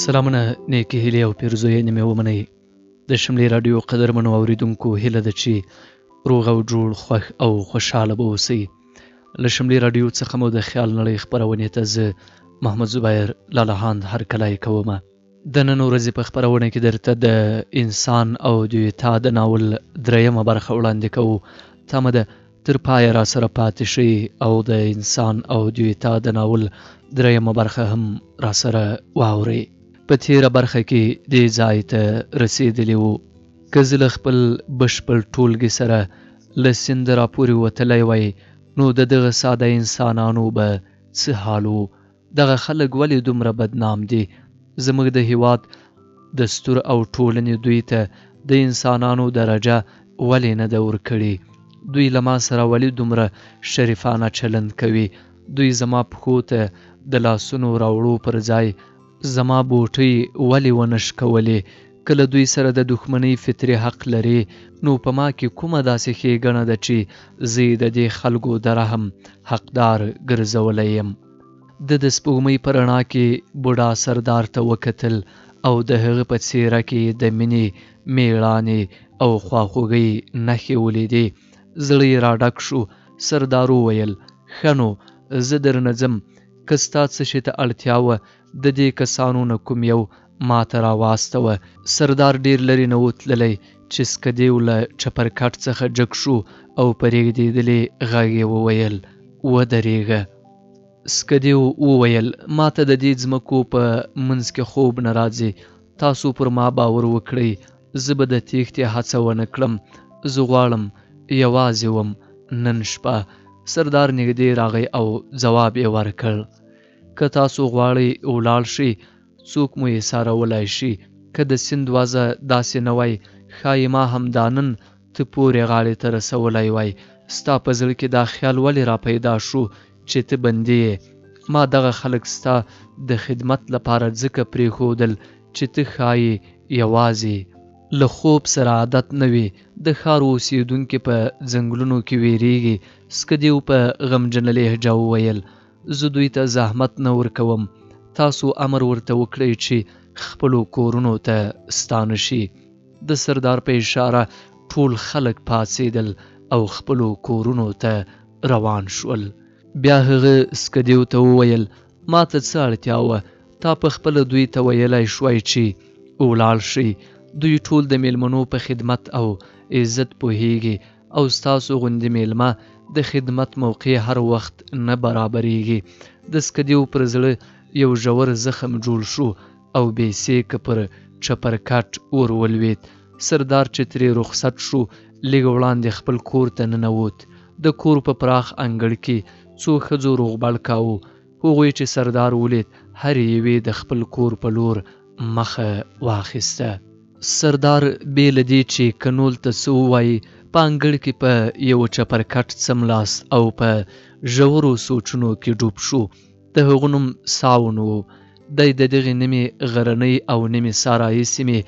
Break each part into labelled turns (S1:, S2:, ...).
S1: سلامونه، نیکې هیلې او پیرزوینې مې ومنئ. د شملې راډیو قدرمنو اوریدونکو هیله ده چې روغ او جوړ، خوښ او خوشحاله به اوسئ. له شملې راډیو څخه مو د خیال نړۍ خپرونې ته زه محمد زبیر لالهاند هرکلی کومه. د نن ورځې په خپرونه کې درته د انسان او دویتا د ناول دریمه برخه وړاندې کوو. تمه ده تر پایه را سره پاتې شئ او د انسان او دویتا د ناول دریمه برخه هم را سره واورئ. په تیره برخه کې دې ځای ته رسېدلي وو. که زه له خپل بشپړ ټولګي سره له سینده راپورې وتلی وای، نو د دغه ساده انسانانو به څه حال وو؟ دغه خلک ولې دومره بدنام دي؟ زموږ د هیواد دستور او ټولنې دوی ته د انسانانو درجه ولې نه ده ورکړې؟ دوی له ما سره ولې دومره شریفانه چلند کوي؟ دوی زما پښو ته د لاسونو راوړو پر ځای زما بوټۍ ولې ونش کولې؟ که له دوی سره د دښمنۍ فطري حق لري، نو په ما کې کومه داسې ښېګڼه ده چې زه د دې خلکو د رحم حقدار ګرځولی یم؟ د سپوږمۍ په رڼا کې بوډا سردار ته وکتل او د هغه په څېره کې د مینې، میړانې او خواخوږۍ نښې ولیدې. زړه یې راډک شو. سردار وویل: ښه نو، زه درنه ځم. که ستا څه شي ته اړتیا وه، د دې کسانو نه کوم یو ما ته راواستوه. سردار ډېر لرې نه و تللی چې سکدیو له چپرکټ څخه جګ شو او په رېږدېدلي غږ یې وویل: ودرېږه. سکدیو وویل: ما ته د دې ځمکو په منځ کې خوب نه راځي. تاسو پر ما باور وکړئ، زه به د تېښتې هڅه ونه کړم. زه غواړم یوازې وم نن شپه. سردار نږدې راغی او ځواب یې ورکړ: که تاسو غواړئ ولاړ شئ، څوک مو یې څارولای شي؟ که د سیند وضع داسې نه وای، ښایي ما هم دا نن ته پورې غاړې ته رسولی وای. ستا په زړه کې دا خیال ولې را پیدا شو چې ته بندي یې؟ ما دغه خلک ستا د خدمت لپاره ځکه پرېښودل چې ته ښایي یوازې له خوب سره عادت نه وي. د ښار اوسېدونکي په ځنګلونو کې ویریږي. سکدیو په غمجنه لهجه وویل: زه دوی ته زحمت نه ورکوم. تاسو امر ورته وکړئ چې خپلو کورونو ته ستانه شي. د سردار په اشاره ټول خلک پاڅېدل او خپلو کورونو ته روان شول. بیا هغه سکدیو ته وویل: ما ته څه اړتیا وه؟ تا په خپله دوی ته ویلی شوای چې ولاړ شئ. دوی ټول د میلمنو په خدمت او عزت پوهیږي او ستاسو غوندې میلمه د خدمت موقع هر وخت نه برابریږي. د سکدیو پر زړه یو ژور زخم جوړ شو او بې سیکه پر چپرکټ ور ولوېد. سردار چې ترې رخصت شو، لږ وړاندې خپل کور ته ننوت. د کور په پراخ انګړ کې څو ښځو روغبړ کاوه. هغوی چې سردار ولید، هر یوې د خپل کور په لور مخه واخیسته. سردار بې له دې چې کنول ته څه ووایي، په انګړ کې په یو چپرکټ څملاست او په ژورو سوچونو کې ډوب شو. د هغه نوم ساون و. دی د دغې نیمې غرنۍ او نیمې صحرایي سیمې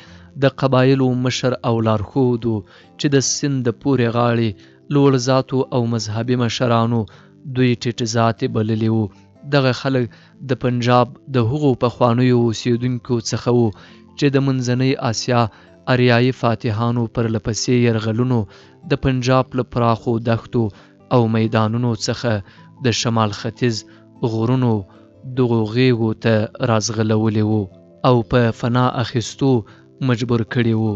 S1: د قبایلو مشر او لارښود و چې د سیند د پورې غاړې لوړ ذاتو او مذهبي مشرانو دوی ټیټ ذاتې بللي وو. دغه خلک د پنجاب د هغو پخوانیو اوسېدونکو څخه وو چې د منځنۍ اسیا اریایي فاتحانو پرله پسې یرغلونو د پنجاب له پراخو دښتو او میدانونو څخه د شمال ختیځ غرونو دغو غیږو ته رازغلولي وو او په فنا اخیستو مجبور کړي وو.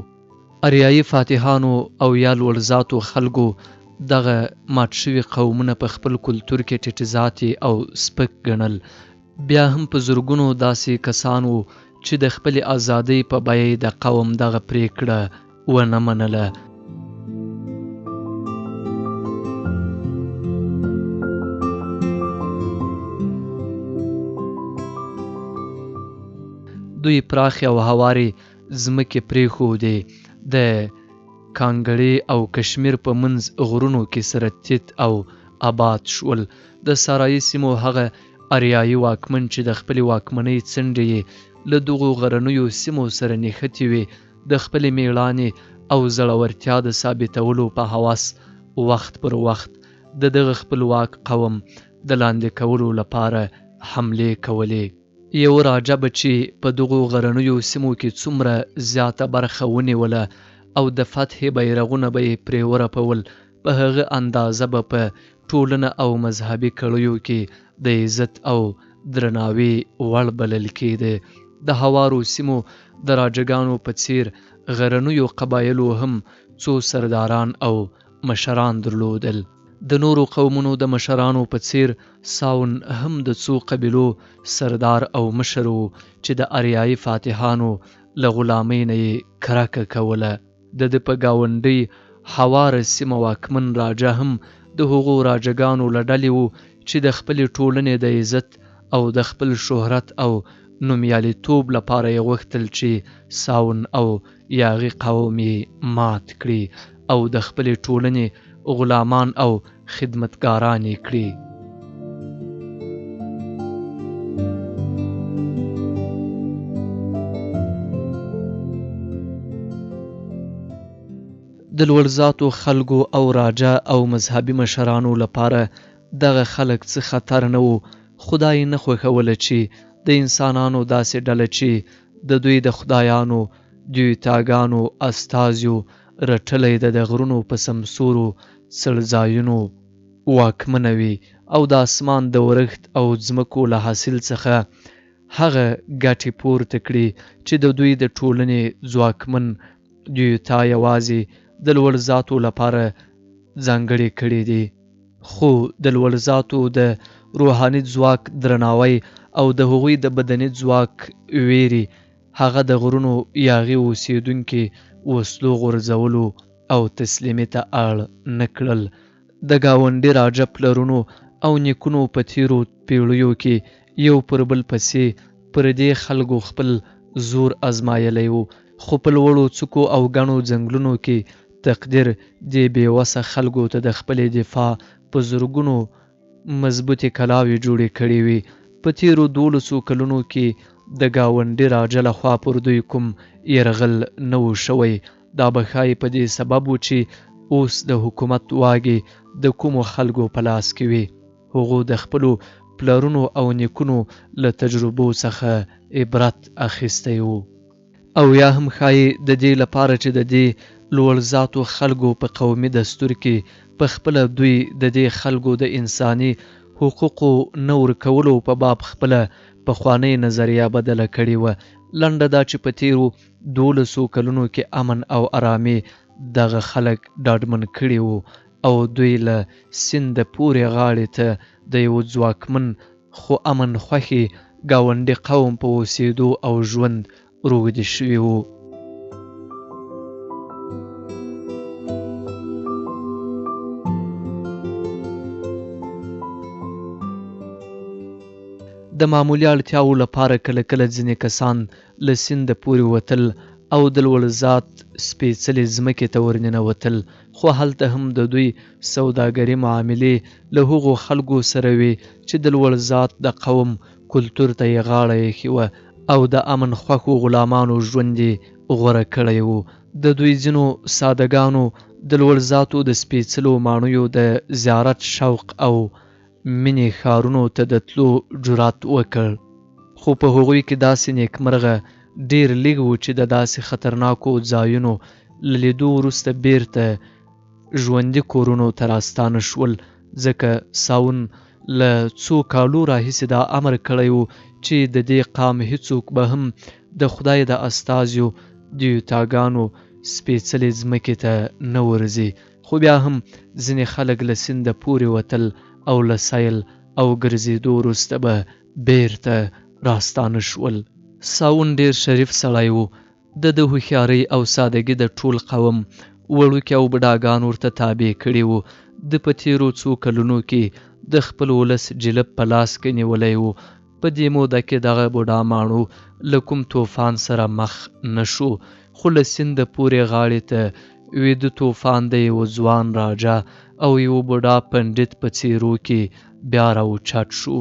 S1: اریایي فاتحانو او یا لوړ ذاتو خلکو دغه مات شوي قومونه په خپل کلتور کې ټیټ ذاتي او سپک ګڼل. بیا هم په زرګونو داسې کسان وو چې د خپلې ازادۍ په بیه د قوم دغه پرېکړه ونه منله. دوی پراخې او هوارې ځمکې پرېښودې. د کانګړې او کشمیر په منځ غرونو کې سره تیت او آباد شول. د صحرایي سیمو هغه اریایي واکمن چې د خپلې واکمنۍ څنډې یې له دغو غرنیو سیمو سره نښتې وې، د خپلې میړانې او زړورتیا د ثابتولو په هوس وخت پر وخت د دغه خپلواک قوم د لاندې کولو لپاره حملې کولې. یو راجه به چې په دغو غرنیو سیمو کې څومره زیاته برخه ونیوله او د فتح بیرغونه به یې پرې ورپول، په هغه اندازه به په ټولنه او مذهبي کړیو کې د عزت او درناوي وړ بلل کېده. د هوارو سیمو د راجګانو په څیر غرنیو قبایلو هم څو سرداران او مشران درلودل. د نورو قومونو د مشرانو په څیر ساون هم د څو قبیلو سردار او مشر و چې د اریایي فاتحانو له غلامۍ نه یې کرکه کوله. د ده په ګاونډۍ هواره سیمه واکمن راجه هم د هغو راجګانو له ډلې و چې د خپلې ټولنې د عزت او د خپل شهرت او نومیالیتوب لپاره یې غوښتل چې ساون او یاغي قوم یې مات کړي او د خپلې ټولنې غلامان او خدمتګاران یې کړي. د لوړ خلکو او راجه او مذهبي مشرانو لپاره دغه خلک څه خطر نه وو. خدای نه خوښوله چې د انسانانو داسې ډله چې د دوی د خدایانو دیوتاګانو استازیو رټلی د غرونو په سمسورو څړځایونو واکمنه وي او د اسمان د ورښت او ځمکو له حاصل څخه هغه ګټې پورته کړي چې د دوی د ټولنې ځواکمن دیوتا یوازې د لوړ ذاتو لپاره ځانګړې کړي دي. خو د لوړ ذاتو د روحاني ځواک درناوی او د هغوی د بدني ځواک ویري هغه د غرونو یاغي اوسیدونکي وسلو غورځولو او تسلیمي ته اړ نه کړل. د ګاونډي راجه پلرونو او نیکونو په تیرو پیړیو کې یو پر بل پسې پر دې خلکو خپل زور ازمایلی و، خو په لوړو څوکو او ګڼو ځنګلونو کې تقدیر دې بېوسه خلکو ته د خپلې دفاع په زرګونو مضبوطې کلاوې جوړې کړې وې. په تیرو 12 کلونو کې د ګاونډي راجه لخوا پر دوی کوم یرغل نه و شوی. دا به ښایي په دې سبب و چې اوس د حکومت واګې د کومو خلکو په لاس کې وي. هغو د خپلو پلرونو او نیکونو له تجربو څخه عبرت اخیستی و، او یا هم ښایي د دې لپاره چې د دې لوړ ذاتو خلکو په قومي دستور کې په خپله دوی د دې خلکو د انساني حقوقو نه ورکولو په باب خپله پخوانۍ نظریه بدله کړې وه. لنډه دا چې په تیرو 12 کلونو کې امن او ارامي دغه خلک ډاډمن کړي وو او دوی له سیند پورې غاړې ته د یو ځواکمن خو امن خوښي ګاونډي قوم په اوسېدو او ژوند روږدي شوي وو. د معمولي اړتیاو لپاره کله کله ځینې کسان له سینده پورې وتل او د لوړ ذات سپېڅلې ځمکې ته ورننوتل، خو هلته هم د دوی سوداګري معاملې له هغو خلکو سره وې چې د لوړ ذات د قوم کلتور ته یې غاړه ایښې وه او د امن خوښو غلامانو ژوند یې غوره کړی و. د دوی ځینو سادهګانو د لوړ ذاتو د سپېڅلو ماڼیو د زیارت شوق او مینې ښارونو ته د تلو جرات وکړ، خو په هغوی کې داسې نیکمرغه ډېر لږ و چې د داسې خطرناکو ځایونو له لیدو وروسته بیرته ژوندي کورونو ته راستانه شول، ځکه ساون له څو کالو راهیسې دا امر کړی و چې د دې قام هیڅوک به هم د خدای د استازیو دیوتاګانو سپېڅلې ځمکې ته نه ورځي. خو بیا هم ځینې خلک له سینده پورې وتل او له سیل او ګرځېدو وروسته به بیرته راستانه شول. ساون ډېر شریف سړی و. د هوښیارۍ او سادګي د ټول قوم وړوکي او بډاګان ورته تابع کړي وو. د په تیرو څو کلونو کې د خپل ولس جلب په لاس کې نیولی و. په دې موده کې دغه بوډا ماڼو له کوم طوفان سره مخ نه شو، خو له سینده پورې غاړې ته ویده طوفان د یو ځوان راجا او یو بوډا پنډت په څېرو کې بیا راوچت شو.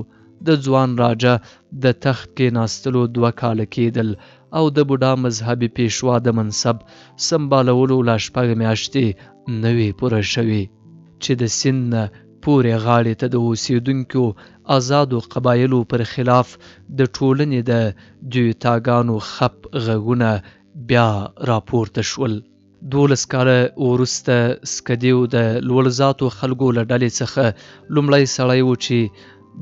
S1: د ځوان راجا د تخت کېناستلو 2 کاله کېدل او د بوډا مذهبي پیشوا د منصب سمبالولو لا 6 میاشتې نه وې پوره شوې چې د سیند نه پورې غاړې ته د اوسېدونکو آزادو قبایلو پر خلاف د ټولنې د دویتاګانو خپ غږونه بیا راپورته شول. 12 کاله وروسته سکدیو د لوړ ذاتو خلکو له ډلې څخه لومړی سړی و چې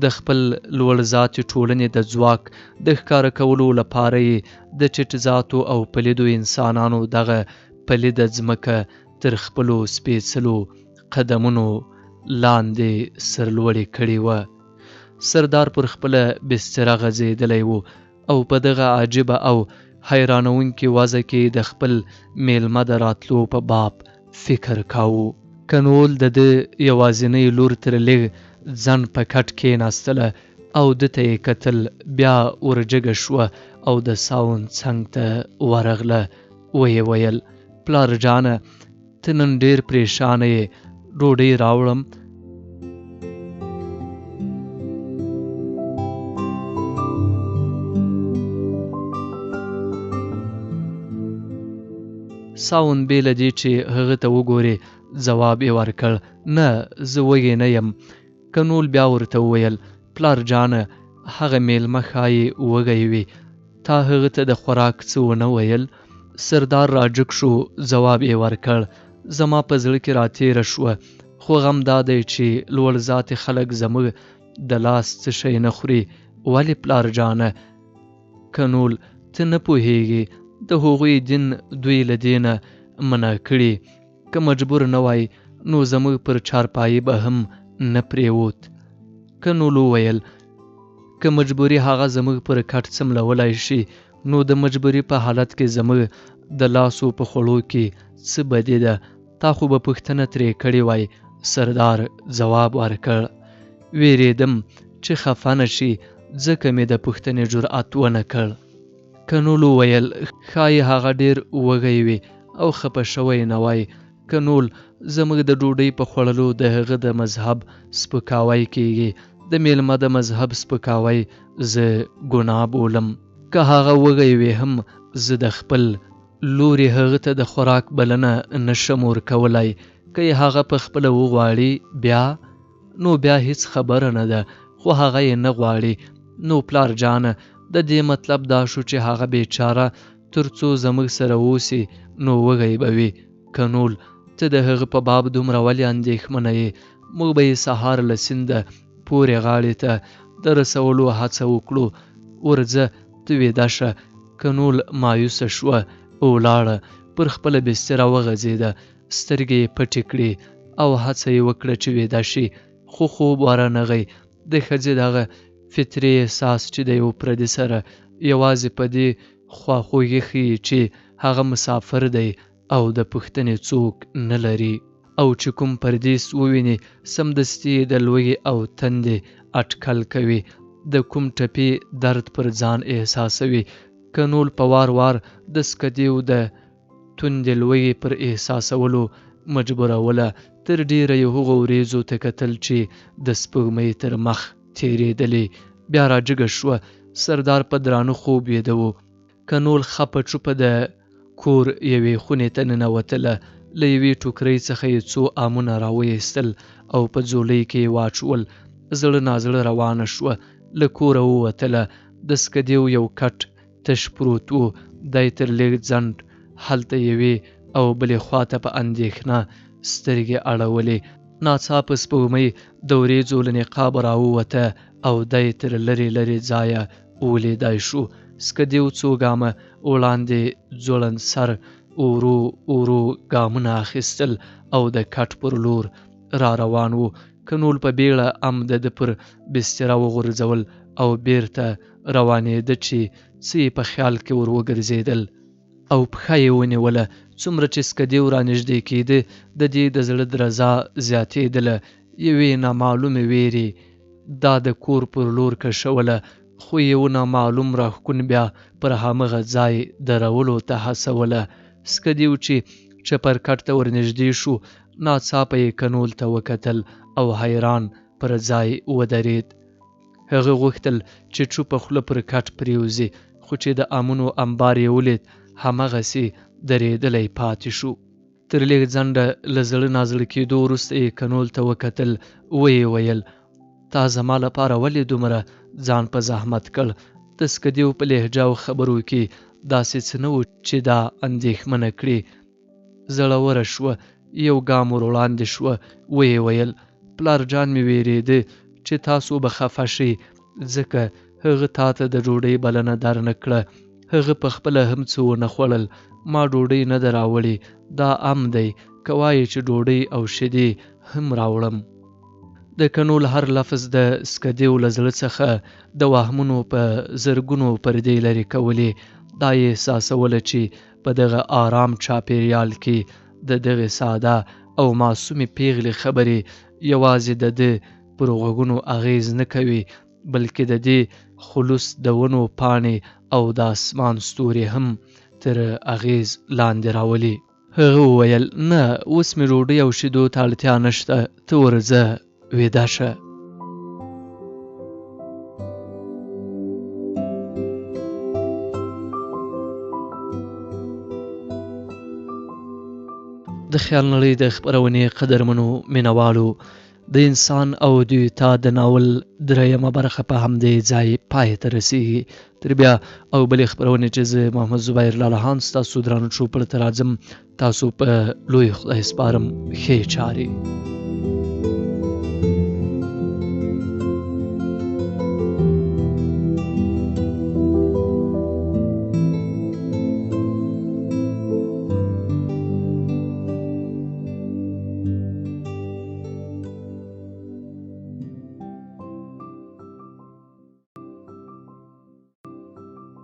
S1: د خپل لوړ ذاتي ټولنې د ځواک د ښکاره کولو لپاره یې د ټیټ ذاتو او پلیدو انسانانو دغه پلیده ځمکه تر خپلو سپېڅلو قدمونو لاندې سرلوړې کړې وه. سردار پر خپله بستره غځېدلی و او په دغه عجیبه او حیرانونکې وضع کې د خپل میلمه د راتلو په باب فکر کاوه. کنول د ده یوازینۍ لور تر لږ ځن په کټ کېناستله او ده ته یې کتل. بیا ورجګه شوه او د ساون څنګ ته ورغله. ویې ویل: پلار جانه، ته نن ډېر پریشانه یې، ډوډۍ راوړم؟ ساون بې له دې چې هغه ته وګوري ځواب یې ورکړ: نه، زه وږی نه یم. کنول بیا ورته وویل: پلار جانه، هغه میلمه ښایي وږی وي، تا هغه ته د خوراک څه ونه ویل؟ سردار راجګ شو. ځواب یې ورکړ: زما په زړه کې راتېره شوه، خو غم دا دی چې لوړ ذاتې خلک زموږ د لاس څه شی نه خوري. ولې پلار جانه؟ کنول: ته نه پوهېږې، د هغوی دین دوی له دې نه منع کړي. که مجبور نه وای نو زموږ پر چارپایي به هم نه پرېوت. کنول وویل: که مجبوري هغه زموږ پر کټ څملولی شي، نو د مجبوري په حالت کې زموږ د لاسو په خوړو کې څه بدي ده؟ تا خو به پوښتنه ترې کړې وای. سردار ځواب ورکړ: ویرېدم چې خفه نه شي، ځکه مې د پوښتنې جرأت ونه کړ. کنول وویل: ښایي هغه ډېر وږی وي او خفه شوی نه وای. کنول: زموږ د ډوډۍ په خوړلو د هغه د مذهب سپکاوی کیږي. د میلمه د مذهب سپکاوی زه ګناه بولم. که هغه وږی وي هم زه د خپل لورې هغه ته د خوراک بلنه نشم ورکولی. که یې هغه په خپله وغواړي نو بیا هیڅ خبره نه ده، خو هغه یې نه غواړي. نو پلار جانه، د دې مطلب دا شو چې هغه بیچاره تر څو زموږ سره اوسي نو وږی به وي. کنول: ته د هغه په باب دومره ولې اندېښمنه یې؟ موږ به یې سهار له سینده پورې غاړې ته د رسولو هڅه وکړو. ورځه، ته ویده شه. کنول مایوسه شوه، ولاړه، پر خپله بستره وغځېده، سترګې یې پټې کړې او هڅه یې وکړه چې ویده شي، خو خوب ورنغی. د ښځې دغه فطري احساس چې د یو پردي سره یوازې په دې خواخوږي ښیي چې هغه مسافر دی او د پوښتنې څوک نه لري، او چې کوم پردیس وویني سمدستي د لوږې او تندې اټکل کوي، د کوم ټپي درد پر ځان احساسوي. کنول په وار وار د سکدیو د توندې لوږې پر احساسولو مجبوروله. تر ډیره یې هغو وریځو ته کتل چې د سپوږمۍ تر مخ تېرېدلې. بیا راجګه شوه. سردار په درانه خوب ویده و. کنول خپه چوپه د کور یوې خونې ته ننوتله. له یوې ټوکرۍ څخه یې څو امونه راویستل او په ځولۍ کې یې واچول. زړه نازړه روانه شوه. له کوره ووتله. د سکدیو یو کټ تش پروت و. دی تر لږ ځنډ هلته یوې او بلې خواته په اندېښنه سترګې اړولې. ناڅاپه سپوږمۍ د وریځو له نقابه راووته او دی تر لرې لرې ځایه ولیدای شو. سکدیو څو ګامه وړاندې ځوړند سر ورو ورو ګامونه اخیستل او د کټ پر لور را روان و. کنول په بیړه د ده پر بستره وغورځول او بیرته روانېده چې څه یې په خیال کې ور وګرځېدل او پښه یې ونیوله. څومره چې سکدیو را نږدې کېده د دې د زړه درزا زیاتېدله. یوې نامعلومې ویرې دا د کور پر لور کشوله، خو یو نامعلوم راښکون بیا پر همغه ځای درولو ته هڅوله. سکدیو چې چپرکټ ته ورنږدې شو، ناڅاپه یې کنول ته وکتل او حیران پر ځای ودرېد. هغه غوښتل چې چوپه خوله پر کټ پرېوځي، خو چې د امونو انبار یې ولید همغسې درېدلی پاتې شو. تر لږ ځنډه له زړه نازړه کېدو وروسته یې کنول ته وکتل. ویې ویل: تا زما لپاره ولې دومره ځان په زحمت کړ؟ د سکدیو په لهجه او خبرو کې داسې څه نه و چې دا اندېښمنه کړي. زړوره شوه، یو ګام ور وړاندې شوه. ویې ویل: پلار جان مې وېرېده چې تاسو به خفه شئ، ځکه هغه تا ته د ډوډۍ بلنه درنه کړه. هغه په خپله هم څه ونه خوړل. ما ډوډۍ نه ده راوړې، دا ام دی، که وایې چې ډوډۍ او شیدې هم راوړم. د کنول هر لفظ د سکدیو له زړه څخه د وهمونو په زرګونو پردې لرې کولې. دا یې احساسوله چې په دغه آرام چاپېریال کې د دغې ساده او معصومې پیغلې خبرې یوازې د ده پر غوږونو اغېز نه کوي، بلکې د دې خلوص د ونو پاڼې او د اسمان ستوري هم تر اغېز لاندې راولي. هغه وویل: نه، اوس مې ډوډۍ او شیدو ته اړتیا نشته، ته ورځه، ویده شه. د خیال نړۍ د خپرونې قدرمنو مینوالو، د انسان او دویتا د ناول درېیمه برخه په همدې ځای پای ته رسیږي. تر بیا او بلې خپرونې چې زه محمد زبیر لالهان ستاسو درانه چوپړ ته راځم، تاسو په لوی خدای سپارم. ښې چارې.